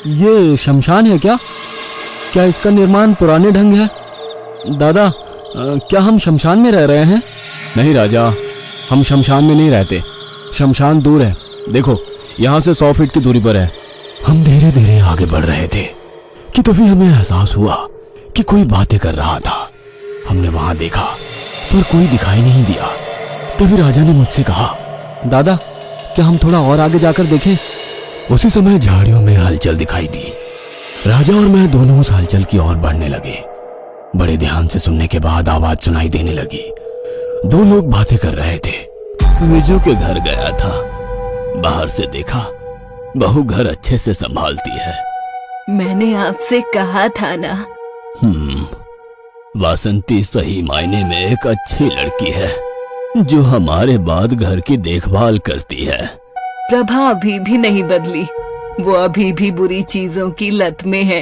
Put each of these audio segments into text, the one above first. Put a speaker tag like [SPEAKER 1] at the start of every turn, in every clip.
[SPEAKER 1] ये शमशान है क्या? क्या इसका निर्माण पुराने ढंग है? दादा, क्या हम शमशान में रह रहे हैं? नहीं राजा, हम शमशान में नहीं रहते। शमशान दूर है, देखो यहाँ से 100 फीट की दूरी पर है।
[SPEAKER 2] हम धीरे धीरे आगे बढ़ रहे थे कि तभी हमें एहसास हुआ कि कोई बातें कर रहा था। हमने वहां देखा पर कोई दिखाई नहीं दिया। तभी राजा ने मुझसे कहा,
[SPEAKER 1] दादा, क्या हम थोड़ा और आगे जाकर देखें?
[SPEAKER 2] उसी समय झाड़ियों में हलचल दिखाई दी। राजा और मैं दोनों उस हलचल की ओर बढ़ने लगे। बड़े ध्यान से सुनने के बाद आवाज सुनाई देने लगी। 2 लोग बातें कर रहे थे। विजू के घर गया था, बाहर से देखा, बहू घर अच्छे से संभालती है।
[SPEAKER 3] मैंने आपसे कहा था ना।
[SPEAKER 2] वासंती सही मायने में एक अच्छी लड़की है जो हमारे बाद घर की देखभाल करती है।
[SPEAKER 3] प्रभा अभी भी नहीं बदली, वो अभी भी बुरी चीजों की लत में है।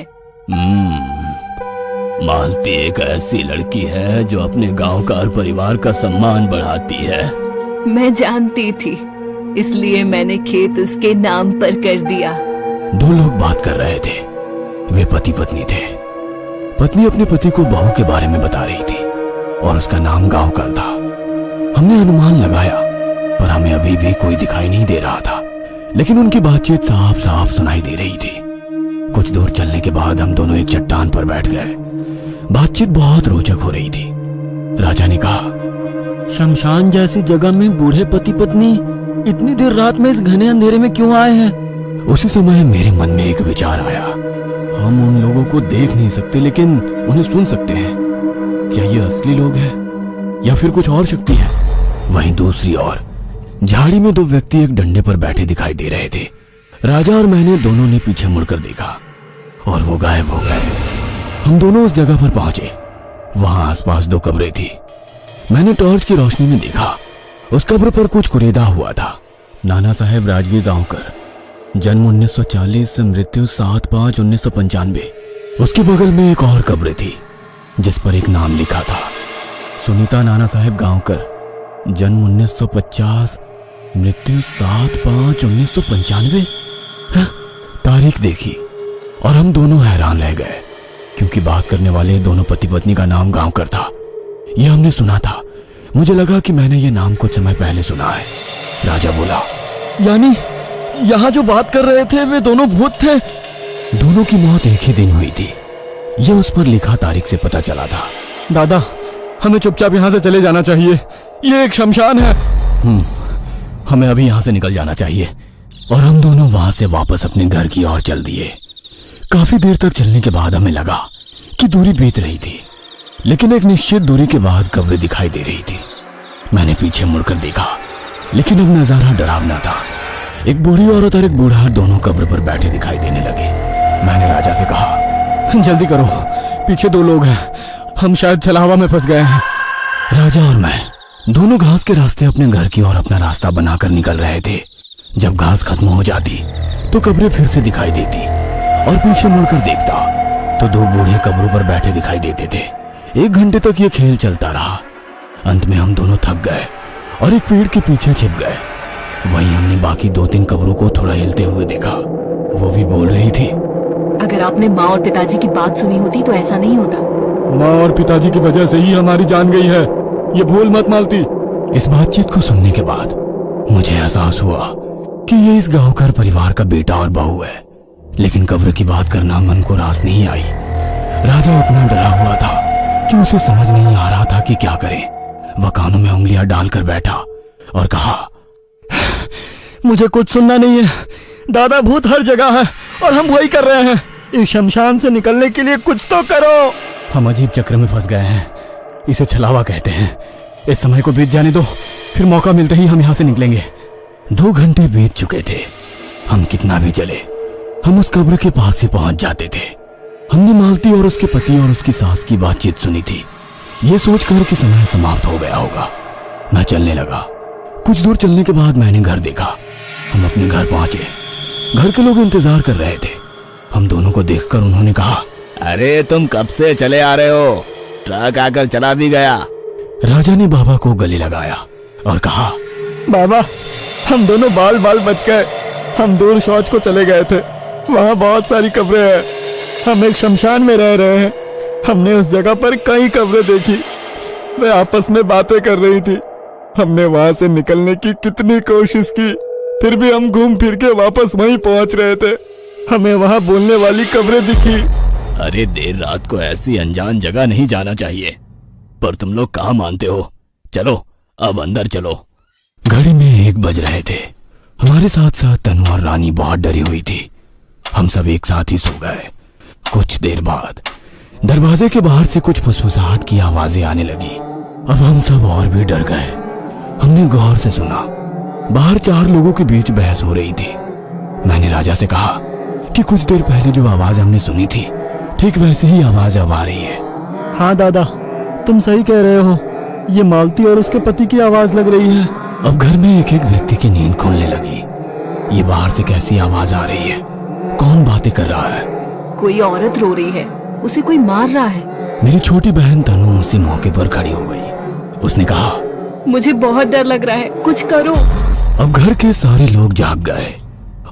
[SPEAKER 2] मालती एक ऐसी लड़की है जो अपने गांव का और परिवार का सम्मान बढ़ाती है।
[SPEAKER 3] मैं जानती थी, इसलिए मैंने खेत उसके नाम पर कर दिया।
[SPEAKER 2] 2 लोग बात कर रहे थे। वे पति पत्नी थे। पत्नी अपने पति को बहू के बारे में बता रही थी और उसका नाम गांवकर था। हमने अनुमान लगाया पर हमें अभी भी कोई दिखाई नहीं दे रहा था, लेकिन उनकी बातचीत साफ साफ सुनाई दे रही थी। कुछ दूर चलने के बाद हम दोनों एक चट्टान पर बैठ गए। बातचीत बहुत रोचक हो रही थी। राजा ने कहा,
[SPEAKER 1] शमशान जैसी जगह में बूढ़े पति पत्नी इतनी देर रात में इस घने अंधेरे में क्यों आए हैं?
[SPEAKER 2] उसी समय मेरे मन में एक विचार आया।
[SPEAKER 1] हम उन लोगों को देख नहीं सकते लेकिन उन्हें सुन सकते हैं। क्या ये असली लोग हैं या फिर कुछ और शक्ति है?
[SPEAKER 2] वहीं दूसरी ओर झाड़ी में 2 व्यक्ति एक डंडे पर बैठे दिखाई दे रहे थे। राजा और मैंने दोनों ने पीछे मुड़कर देखा और वो गायब हो गए। हम दोनों उस जगह पर पहुंचे। वहां आसपास 2 कब्रें थी। मैंने टॉर्च की रोशनी में देखा, उस कब्र पर कुछ कुरेदा हुआ था।
[SPEAKER 1] नाना साहेब राजवी गांवकर, जन्म 1940, मृत्यु 7/5/1995।
[SPEAKER 2] उसके बगल में एक और कब्र थी जिस पर एक नाम लिखा था,
[SPEAKER 1] सुनीता नाना साहेब गांवकर, जन्म 1950, मृत्यु 7/5/1995।
[SPEAKER 2] तारीख देखी और हम दोनों हैरान रह गए क्योंकि बात करने वाले दोनों पति पत्नी का नाम गांवकर था। यह हमने सुना था। मुझे लगा कि मैंने ये नाम कुछ समय पहले सुना है। राजा बोला,
[SPEAKER 1] यानी यहाँ जो बात कर रहे थे वे दोनों भूत थे?
[SPEAKER 2] दोनों की मौत एक ही दिन हुई थी। यह उस पर लिखा तारीख से पता चला था।
[SPEAKER 1] दादा, हमें चुपचाप यहाँ से चले जाना चाहिए। ये एक शमशान है।
[SPEAKER 2] हमें अभी यहाँ से निकल जाना चाहिए। और हम दोनों वहां से वापस अपने घर की ओर चल दिए। काफी देर तक चलने के बाद हमें लगा कि दूरी बीत रही थी, लेकिन एक निश्चित दूरी के बाद कब्र दिखाई दे रही थी। मैंने पीछे मुड़कर देखा, लेकिन अब नजारा डरावना था। एक बूढ़ी औरत और एक बूढ़ा दोनों कब्र पर बैठे दिखाई देने लगे। मैंने राजा से कहा,
[SPEAKER 1] जल्दी करो, पीछे 2 लोग हैं, हम शायद छलावा में फंस गए हैं।
[SPEAKER 2] राजा और मैं दोनों घास के रास्ते अपने घर की ओर अपना रास्ता बनाकर निकल रहे थे। जब घास खत्म हो जाती तो कब्रें फिर से दिखाई देती और पीछे मुड़कर देखता तो 2 बूढ़े कब्रों पर बैठे दिखाई देते थे। 1 घंटे तक ये खेल चलता रहा। अंत में हम दोनों थक गए और एक पेड़ के पीछे छिप गए। वहीं हमने बाकी 2-3 कब्रों को थोड़ा हिलते हुए देखा। वो भी बोल रही थी,
[SPEAKER 3] अगर आपने माँ और पिताजी की बात सुनी होती तो ऐसा नहीं होता।
[SPEAKER 1] माँ और पिताजी की वजह से ही हमारी जान गई है, ये भूल मत मालती।
[SPEAKER 2] इस बातचीत को सुनने के बाद मुझे एहसास हुआ कि ये इस गांवकर परिवार का बेटा और बहू है, लेकिन कब्र की बात करना मन को रास नहीं आई। राजा उतना डरा हुआ था कि उसे समझ नहीं आ रहा था कि क्या करे। वह कानों में उंगलियां डालकर बैठा और कहा,
[SPEAKER 1] मुझे कुछ सुनना नहीं है। दादा, भूत हर जगह है और हम वही कर रहे हैं। इस शमशान से निकलने के लिए कुछ तो करो।
[SPEAKER 2] हम अजीब चक्र में फंस गए हैं। इसे छलावा कहते हैं। इस समय को बीत जाने दो, फिर मौका मिलते ही हम यहाँ से निकलेंगे। 2 घंटे बीत चुके थे। हम कितना भी चले, हम उस कब्र के पास से पहुंच जाते थे। हमने मालती और उसके पति और उसकी सास की बातचीत सुनी थी। ये सोचकर कि समय समाप्त हो गया होगा, मैं चलने लगा। कुछ दूर चलने के बाद मैंने घर देखा। हम अपने घर पहुंचे। घर के लोग इंतजार कर रहे थे। हम दोनों को देखकर उन्होंने कहा,
[SPEAKER 4] अरे तुम कब से चले आ रहे हो? ट्रक आकर चला भी गया।
[SPEAKER 2] राजा ने बाबा को गले लगाया और कहा,
[SPEAKER 1] बाबा, हम दोनों बाल बाल बच गए। हम दूर शौच को चले गए थे। वहाँ बहुत सारी कब्रें हैं। हम एक शमशान में रह रहे हैं। हमने उस जगह पर कई कब्रें देखी। वे आपस में बातें कर रही थी। हमने वहां से निकलने की कितनी कोशिश की, फिर भी हम घूम फिर के वापस वहीं पहुंच रहे थे। हमें वहां बोलने वाली कब्रें दिखी।
[SPEAKER 2] अरे देर रात को ऐसी अनजान जगह नहीं जाना चाहिए, पर तुम लोग कहाँ मानते हो। चलो अब अंदर चलो। घड़ी में 1 बज रहे थे। हमारे साथ साथ तनु और रानी बहुत डरी हुई थी। हम सब एक साथ ही सो गए। कुछ देर बाद दरवाजे के बाहर से कुछ फुसफुसाहट की आवाजें आने लगी। अब हम सब और भी डर गए। हमने गौर से सुना, बाहर 4 लोगों के बीच बहस हो रही थी। मैंने राजा से कहा कि कुछ देर पहले जो आवाज हमने सुनी थी, ठीक वैसी ही आवाज अब आ रही है।
[SPEAKER 1] हाँ दादा, तुम सही कह रहे हो। ये मालती और उसके पति की आवाज लग रही है।
[SPEAKER 2] अब घर में एक एक व्यक्ति की नींद खुलने लगी। ये बाहर से कैसी आवाज आ रही है? कौन बातें कर रहा है?
[SPEAKER 3] कोई औरत रो रही है, उसे कोई मार रहा है।
[SPEAKER 2] मेरी छोटी बहन तनु उसी मौके पर खड़ी हो गई। उसने कहा,
[SPEAKER 3] मुझे बहुत डर लग रहा है, कुछ करो।
[SPEAKER 2] अब घर के सारे लोग जाग गए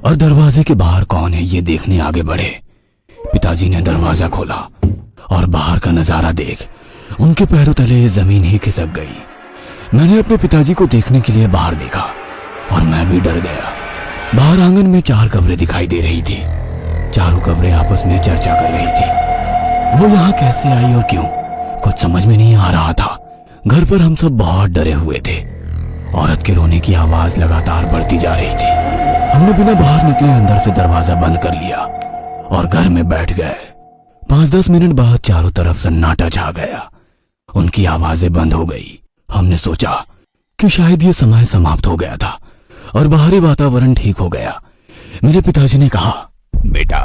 [SPEAKER 2] और दरवाजे के बाहर कौन है ये देखने आगे बढ़े। पिताजी ने दरवाजा खोला और बाहर का नजारा देख उनके पैरों तले जमीन ही खिसक गई। मैंने अपने पिताजी को देखने के लिए बाहर देखा और मैं भी डर गया। बाहर आंगन में 4 कब्रें दिखाई दे रही थी। चारों कब्रें आपस में चर्चा कर रही थी। वो यहाँ कैसे आई और क्यों, कुछ समझ में नहीं आ रहा था। घर पर हम सब बहुत डरे हुए थे। औरत के रोने की आवाज लगातार बढ़ती जा रही थी। हमने बिना बाहर निकले अंदर से दरवाजा बंद कर लिया और घर में बैठ गए। 5-10 मिनट बाद चारों तरफ सन्नाटा छा गया। उनकी आवाजें बंद हो गई। हमने सोचा कि शायद ये समय समाप्त हो गया था और बाहरी वातावरण ठीक हो गया। मेरे पिताजी ने कहा, बेटा,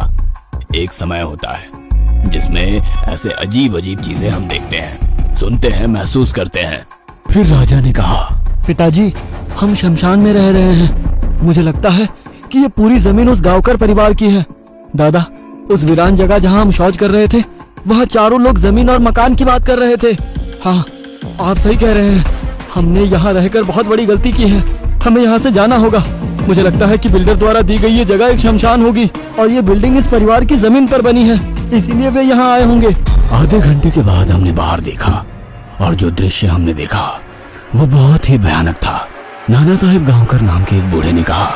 [SPEAKER 2] एक समय होता है जिसमें ऐसे अजीब अजीब चीजें हम देखते हैं, सुनते हैं, महसूस करते हैं। फिर राजा ने कहा,
[SPEAKER 1] पिताजी, हम शमशान में रह रहे हैं। मुझे लगता है कि ये पूरी जमीन उस गांवकर परिवार की है। दादा, उस वीरान जगह जहां हम शौच कर रहे थे, वहाँ चारों लोग जमीन और मकान की बात कर रहे थे। हाँ, आप सही कह रहे हैं। हमने यहाँ रहकर बहुत बड़ी गलती की है। हमें यहाँ से जाना होगा। मुझे लगता है कि बिल्डर द्वारा दी गई ये जगह एक शमशान होगी और ये बिल्डिंग इस परिवार की जमीन पर बनी है, इसीलिए वे यहाँ आए होंगे।
[SPEAKER 2] आधे घंटे के बाद हमने बाहर देखा और जो दृश्य हमने देखा वो बहुत ही भयानक था। नाना साहिब गांवकर नाम के एक बूढ़े ने कहा,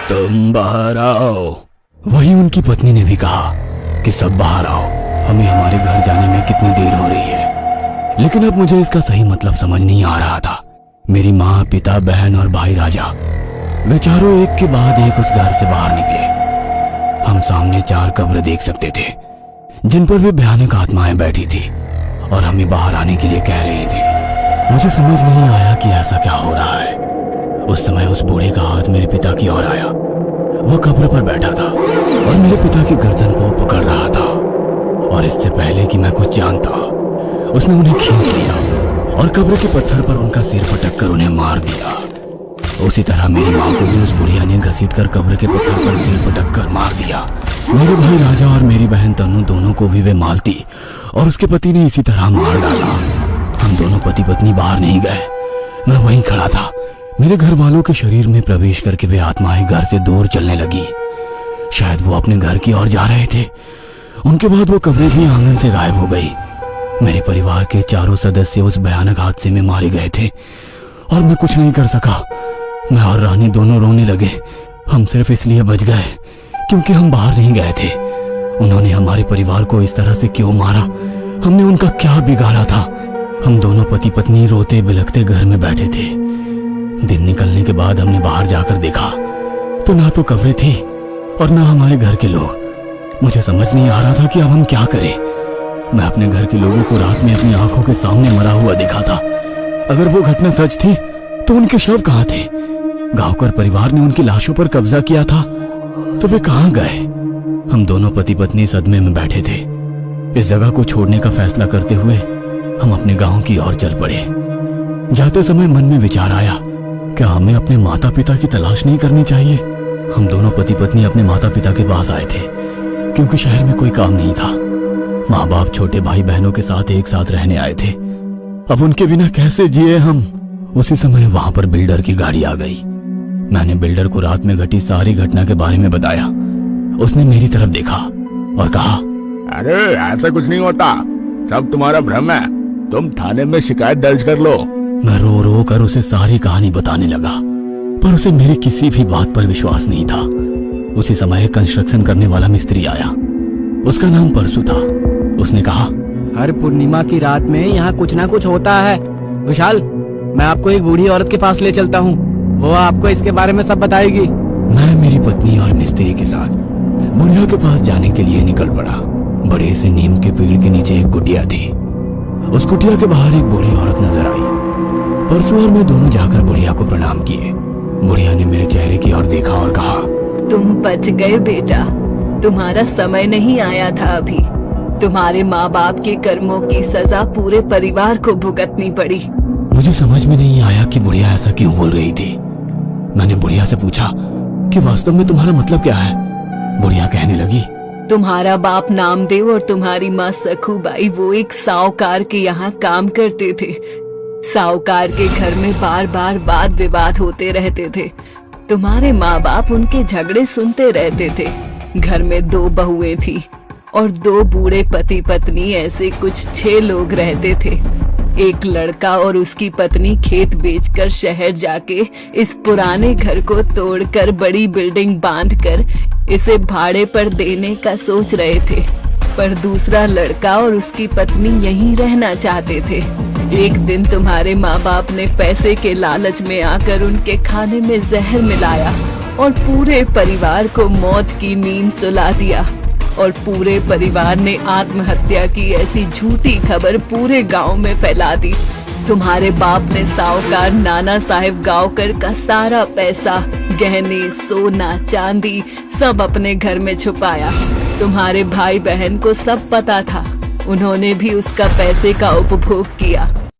[SPEAKER 2] तुम बाहर आओ। वही उनकी पत्नी ने भी कहा कि सब बाहर आओ, हमें हमारे घर जाने में कितनी देर हो रही है। लेकिन अब मुझे इसका सही मतलब समझ नहीं आ रहा था। मेरी माँ, पिता, बहन और भाई राजा, वे चारों एक के बाद एक उस घर से बाहर निकले। हम सामने 4 कब्र देख सकते थे जिन पर वे भयानक आत्माएं बैठी थी और हमें बाहर आने के लिए कह रही थी। मुझे समझ नहीं आया कि ऐसा क्या हो रहा है। उस समय उस बूढ़े का हाथ मेरे पिता की ओर आया। वो कब्र पर बैठा था और मेरे पिता की गर्दन को पकड़ रहा था और इससे पहले कि मैं कुछ जानता, उसने उन्हें खींच लिया और कब्र के पत्थर पर उनका सिर पटक कर उन्हें मार दिया। उसी तरह मेरी माँ को भी उस बुढ़िया ने घसीटकर कब्र के पत्थर पर सिर पटक कर मार दिया। मेरे भाई राजा और मेरी बहन तनु दोनों को भी वे मालती और उसके पति ने इसी तरह मार डाला। हम दोनों पति पत्नी बाहर नहीं गए। मैं वहीं खड़ा था। मेरे घर वालों के शरीर में प्रवेश करके वे आत्माएं घर से दूर चलने लगी। शायद वो अपने घर की ओर जा रहे थे। उनके बाद वो कब्रें भी आंगन से गायब हो गई। मेरे परिवार के चारों सदस्य उस भयानक हादसे में मारे गए थे और मैं कुछ नहीं कर सका। मैं और रानी दोनों रोने लगे। हम सिर्फ इसलिए बच गए क्योंकि हम बाहर नहीं गए थे। उन्होंने हमारे परिवार को इस तरह से क्यों मारा? हमने उनका क्या बिगाड़ा था? हम दोनों पति पत्नी रोते बिलखते घर में बैठे थे। दिन निकलने के बाद हमने बाहर जाकर देखा तो ना तो कब्रें थी और ना हमारे घर के लोग। मुझे समझ नहीं आ रहा था कि अब हम क्या करें। मैं अपने घर के लोगों को रात में अपनी आंखों के सामने मरा हुआ देखा था। अगर वो घटना सच थी तो उनके शव कहाँ थे? गांवकर परिवार ने उनकी लाशों पर कब्जा किया था तो वे कहाँ गए? हम दोनों पति पत्नी सदमे में बैठे थे। इस जगह को छोड़ने का फैसला करते हुए हम अपने गांव की ओर चल पड़े। जाते समय मन में विचार आया, क्या हमें अपने माता पिता की तलाश नहीं करनी चाहिए? हम दोनों पति पत्नी अपने माता पिता के पास आए थे क्योंकि शहर में कोई काम नहीं था। माँ बाप छोटे भाई बहनों के साथ एक साथ रहने आए थे। अब उनके बिना कैसे जिए हम? उसी समय वहां पर बिल्डर की गाड़ी आ गई। मैंने बिल्डर को रात में घटी सारी घटना के बारे में बताया उसने मेरी तरफ देखा और कहा,
[SPEAKER 4] अरे ऐसा कुछ नहीं होता, सब तुम्हारा भ्रम है, तुम थाने में शिकायत दर्ज कर लो।
[SPEAKER 2] मैं रो रो कर उसे सारी कहानी बताने लगा, पर उसे मेरी किसी भी बात पर विश्वास नहीं था। उसी समय कंस्ट्रक्शन करने वाला मिस्त्री आया। उसका नाम परसू था। उसने कहा,
[SPEAKER 1] हर पूर्णिमा की रात में यहाँ कुछ ना कुछ होता है। विशाल, मैं आपको एक बूढ़ी औरत के पास ले चलता हूँ, वो आपको इसके बारे में सब बताएगी।
[SPEAKER 2] मैं मेरी पत्नी और मिस्त्री के साथ बुढ़िया के पास जाने के लिए निकल पड़ा। बड़े से नीम के पेड़ के नीचे एक कुटिया थी। उस कुटिया के बाहर एक बूढ़ी औरत नजर आई। परसू और मैं दोनों जाकर बुढ़िया को प्रणाम किए। बुढ़िया ने मेरे चेहरे की ओर देखा और कहा,
[SPEAKER 3] तुम बच गए बेटा, तुम्हारा समय नहीं आया था अभी। तुम्हारे माँ बाप के कर्मों की सजा पूरे परिवार को भुगतनी पड़ी।
[SPEAKER 2] मुझे समझ में नहीं आया कि बुढ़िया ऐसा क्यों बोल रही थी। मैंने बुढ़िया से पूछा कि वास्तव में तुम्हारा मतलब क्या है। बुढ़िया कहने लगी,
[SPEAKER 3] तुम्हारा बाप नामदेव और तुम्हारी माँ सखूबाई वो एक साहूकार के यहाँ काम करते थे। साहूकार के घर में बार बार वाद विवाद होते रहते थे। तुम्हारे माँ बाप उनके झगड़े सुनते रहते थे। घर में 2 बहुएं थी और 2 बूढ़े पति पत्नी, ऐसे कुछ 6 लोग रहते थे। एक लड़का और उसकी पत्नी खेत बेचकर शहर जाके इस पुराने घर को तोड़कर बड़ी बिल्डिंग बांधकर इसे भाड़े पर देने का सोच रहे थे, पर दूसरा लड़का और उसकी पत्नी यहीं रहना चाहते थे। एक दिन तुम्हारे माँ बाप ने पैसे के लालच में आकर उनके खाने में जहर मिलाया और पूरे परिवार को मौत की नींद सुला दिया और पूरे परिवार ने आत्महत्या की ऐसी झूठी खबर पूरे गांव में फैला दी। तुम्हारे बाप ने साहूकार नाना साहेब गांवकर का सारा पैसा, गहने, सोना, चांदी सब अपने घर में छुपाया। तुम्हारे भाई बहन को सब पता था, उन्होंने भी उसका पैसे का उपभोग किया।